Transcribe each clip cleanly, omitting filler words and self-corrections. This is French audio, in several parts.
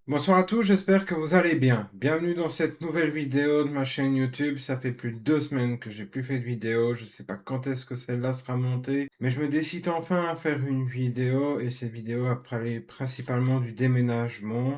Bonsoir à tous, j'espère que vous allez bien. Bienvenue dans cette nouvelle vidéo de ma chaîne YouTube. Ça fait plus de 2 semaines que j'ai plus fait de vidéo. Je sais pas quand est-ce que celle-là sera montée, mais je me décide enfin à faire une vidéo et cette vidéo va parler principalement du déménagement,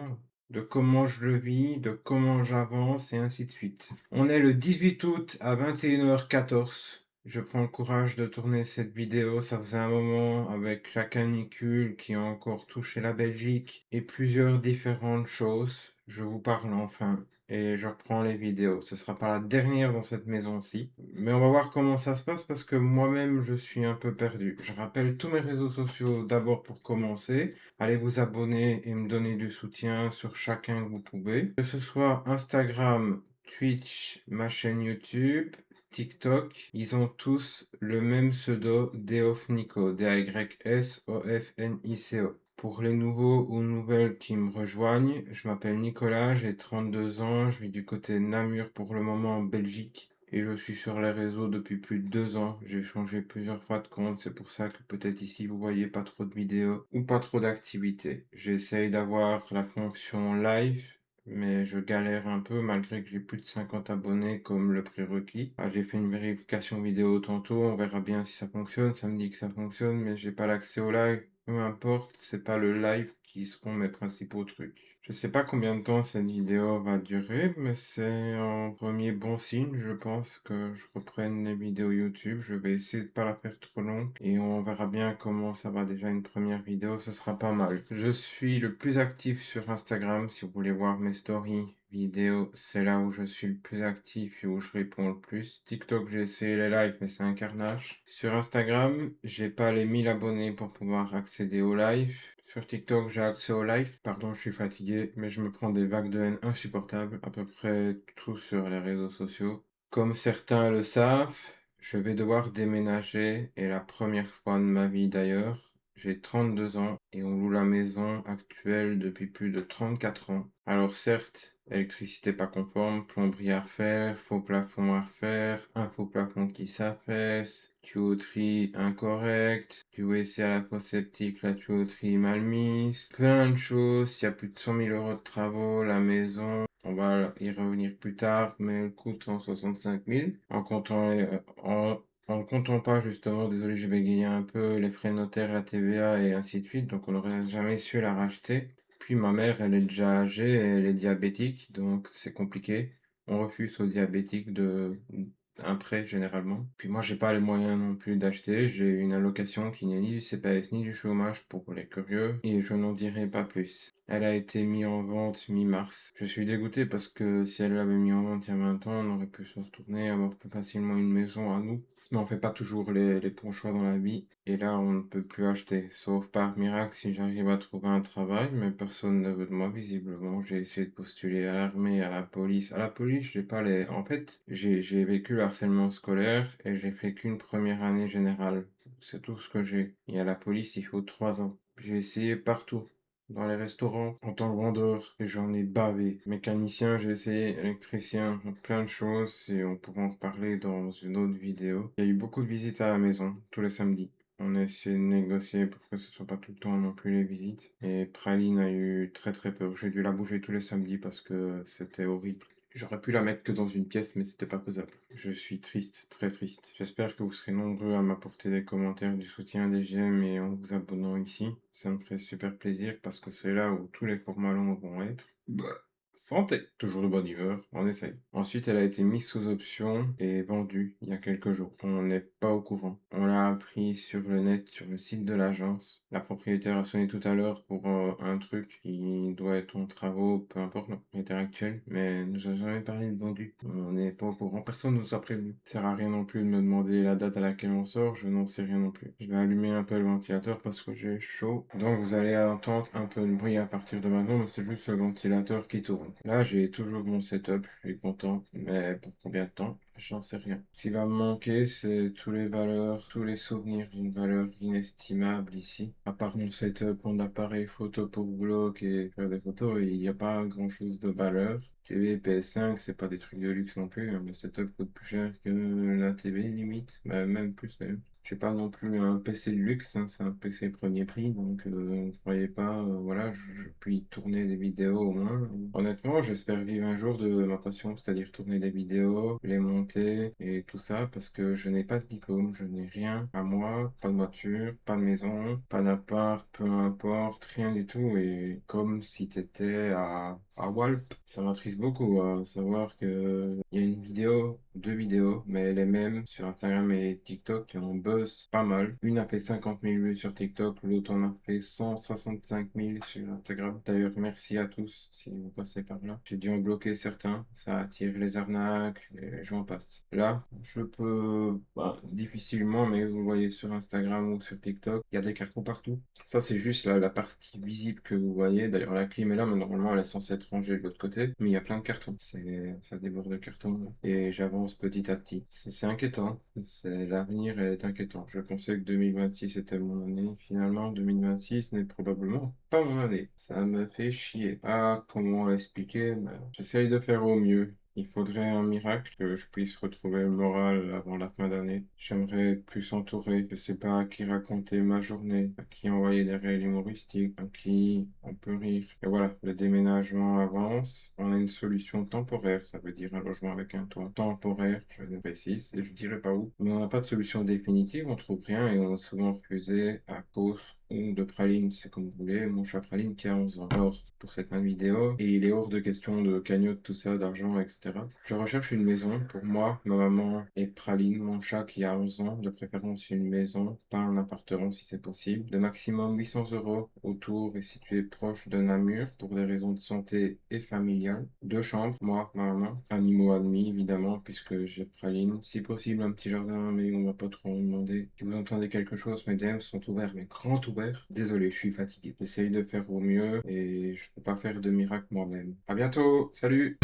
de comment je le vis, de comment j'avance et ainsi de suite. On est le 18 août à 21h14. Je prends le courage de tourner cette vidéo. Ça faisait un moment avec la canicule qui a encore touché la Belgique et plusieurs différentes choses. Je vous parle enfin et je reprends les vidéos. Ce sera pas la dernière dans cette maison-ci, mais on va voir comment ça se passe parce que moi-même je suis un peu perdu. Je rappelle tous mes réseaux sociaux d'abord pour commencer. Allez vous abonner et me donner du soutien sur chacun que vous pouvez. Que ce soit Instagram, Twitch, ma chaîne YouTube, TikTok, ils ont tous le même pseudo Deofnico, D-Y-S-O-F-N-I-C-O. Pour les nouveaux ou nouvelles qui me rejoignent, je m'appelle Nicolas, j'ai 32 ans, je vis du côté de Namur pour le moment en Belgique et je suis sur les réseaux depuis plus de 2 ans. J'ai changé plusieurs fois de compte, c'est pour ça que peut-être ici vous voyez pas trop de vidéos ou pas trop d'activités. J'essaye d'avoir la fonction live mais je galère un peu malgré que j'ai plus de 50 abonnés comme le prérequis. Ah, j'ai fait une vérification vidéo tantôt, on verra bien si ça fonctionne. Ça me dit que ça fonctionne, mais j'ai pas l'accès au live. Peu importe, c'est pas le live qui seront mes principaux trucs. Je sais pas combien de temps cette vidéo va durer, mais c'est un premier bon signe. Je pense que je reprenne les vidéos YouTube. Je vais essayer de pas la faire trop longue et on verra bien comment ça va. Déjà une première vidéo, ce sera pas mal. Je suis le plus actif sur Instagram. Si vous voulez voir mes stories vidéos, c'est là où je suis le plus actif et où je réponds le plus. TikTok, j'ai essayé les lives, mais c'est un carnage. Sur Instagram, j'ai pas les 1000 abonnés pour pouvoir accéder aux lives. Sur TikTok, j'ai accès aux lives. Pardon, je suis fatigué, mais je me prends des vagues de haine insupportables. À peu près tout sur les réseaux sociaux. Comme certains le savent, je vais devoir déménager et la première fois de ma vie d'ailleurs. J'ai 32 ans et on loue la maison actuelle depuis plus de 34 ans. Alors certes, électricité pas conforme, plomberie à refaire, faux plafond à refaire, un faux plafond qui s'affaisse, tuyauterie incorrecte, du WC à la fosse septique, la tuyauterie mal mise, plein de choses, il y a plus de 100 000 euros de travaux, la maison, on va y revenir plus tard, mais elle coûte 165 000 en comptant en ne comptant pas justement, désolé, je vais bégayer un peu, les frais notaires, la TVA et ainsi de suite, donc on n'aurait jamais su la racheter. Puis ma mère, elle est déjà âgée et elle est diabétique, donc c'est compliqué. On refuse aux diabétiques un prêt généralement. Puis moi, j'ai pas les moyens non plus d'acheter. J'ai une allocation qui n'est ni du CPS ni du chômage pour les curieux et je n'en dirai pas plus. Elle a été mise en vente mi-mars. Je suis dégoûté parce que si elle l'avait mis en vente il y a 20 ans, on aurait pu se retourner, avoir plus facilement une maison à nous. Mais on fait pas toujours les bons choix dans la vie. Et là, on ne peut plus acheter. Sauf par miracle si j'arrive à trouver un travail, mais personne ne veut de moi, visiblement. J'ai essayé de postuler à l'armée, à la police. À la police, j'ai pas les. En fait, j'ai vécu le harcèlement scolaire et j'ai fait qu'une première année générale. C'est tout ce que j'ai. Et à la police, il faut 3 ans. J'ai essayé partout. Dans les restaurants, en tant que vendeur, et j'en ai bavé. Mécanicien, j'ai essayé, électricien, plein de choses, et on pourra en reparler dans une autre vidéo. Il y a eu beaucoup de visites à la maison, tous les samedis. On a essayé de négocier pour que ce soit pas tout le temps non plus les visites. Et Praline a eu très très peur. J'ai dû la bouger tous les samedis parce que c'était horrible. J'aurais pu la mettre que dans une pièce, mais c'était pas faisable. Je suis triste, très triste. J'espère que vous serez nombreux à m'apporter des commentaires, du soutien, des j'aime et en vous abonnant ici. Ça me ferait super plaisir parce que c'est là où tous les formats longs vont être. Santé! Toujours de bonne humeur, on essaye. Ensuite, elle a été mise sous option et vendue il y a quelques jours. On n'est pas au courant. On l'a appris sur le net, sur le site de l'agence. La propriétaire a sonné tout à l'heure pour un truc qui doit être en travaux, peu importe le propriétaire actuel, mais elle nous a jamais parlé de vendu. On n'est pas au courant, personne ne nous a prévenu. Ça sert à rien non plus de me demander la date à laquelle on sort, je n'en sais rien non plus. Je vais allumer un peu le ventilateur parce que j'ai chaud. Donc vous allez entendre un peu de bruit à partir de maintenant, mais c'est juste le ventilateur qui tourne. Là, j'ai toujours mon setup, je suis content, mais pour combien de temps? J'en sais rien. Ce qui va me manquer, c'est tous les valeurs, tous les souvenirs d'une valeur inestimable ici. À part mon setup, mon appareil photo pour vlog et faire des photos, il n'y a pas grand chose de valeur. TV, PS5, c'est pas des trucs de luxe non plus, hein. Le setup coûte plus cher que la TV limite, bah, même plus d'ailleurs. J'ai pas non plus un PC de luxe, hein, c'est un PC premier prix, donc ne croyez pas, voilà, je puis tourner des vidéos au moins. Honnêtement, j'espère vivre un jour de ma passion, c'est-à-dire tourner des vidéos, les monter et tout ça, parce que je n'ai pas de diplôme, je n'ai rien à moi, pas de voiture, pas de maison, pas d'appart, peu importe, rien du tout. Et comme si t'étais à Walp, ça m'attriste beaucoup à savoir que il y a une vidéo, deux vidéos, mais les mêmes sur Instagram et TikTok qui ont buzz pas mal. Une a fait 50 000 vues sur TikTok, l'autre en a fait 165 000 sur Instagram. D'ailleurs, merci à tous si vous passez par là. J'ai dû en bloquer certains, ça attire les arnaques, et j'en passe. Là, je peux difficilement, mais vous voyez sur Instagram ou sur TikTok, il y a des cartons partout. Ça, c'est juste la partie visible que vous voyez. D'ailleurs, la clim est là, mais normalement, elle est censée être rangée de l'autre côté. Mais il y a plein de cartons. Ça déborde de cartons. Et j'avance petit à petit. C'est inquiétant. L'avenir est inquiétant. Je pensais que 2026 était mon année. Finalement, 2026 n'est probablement pas mon année. Ça me fait chier. Ah, comment l'expliquer? Ben, j'essaye de faire au mieux. Il faudrait un miracle que je puisse retrouver le moral avant la fin d'année. J'aimerais être plus entouré. Je sais pas à qui raconter ma journée, à qui envoyer des réels humoristiques, à qui on peut rire. Et voilà, le déménagement avance. On a une solution temporaire, ça veut dire un logement avec un toit temporaire, je le précise, et je dirais pas où. Mais on n'a pas de solution définitive, on trouve rien et on a souvent refusé à cause ou de Praline, c'est comme vous voulez, mon chat Praline qui a 11 ans. Alors, pour cette même vidéo, et il est hors de question de cagnotte, tout ça, d'argent, etc. Je recherche une maison pour moi, ma maman et Praline, mon chat qui a 11 ans, de préférence une maison, pas un appartement si c'est possible, de maximum 800 euros autour et situé proche de Namur pour des raisons de santé et familiales. Deux chambres, moi, ma maman, animaux admis évidemment, puisque j'ai Praline. Si possible, un petit jardin, mais on va pas trop en demander. Si vous entendez quelque chose, mes DM sont ouverts, mais grands ouverts. Désolé, je suis fatigué. J'essaye de faire au mieux et je peux pas faire de miracle moi-même. À bientôt, salut!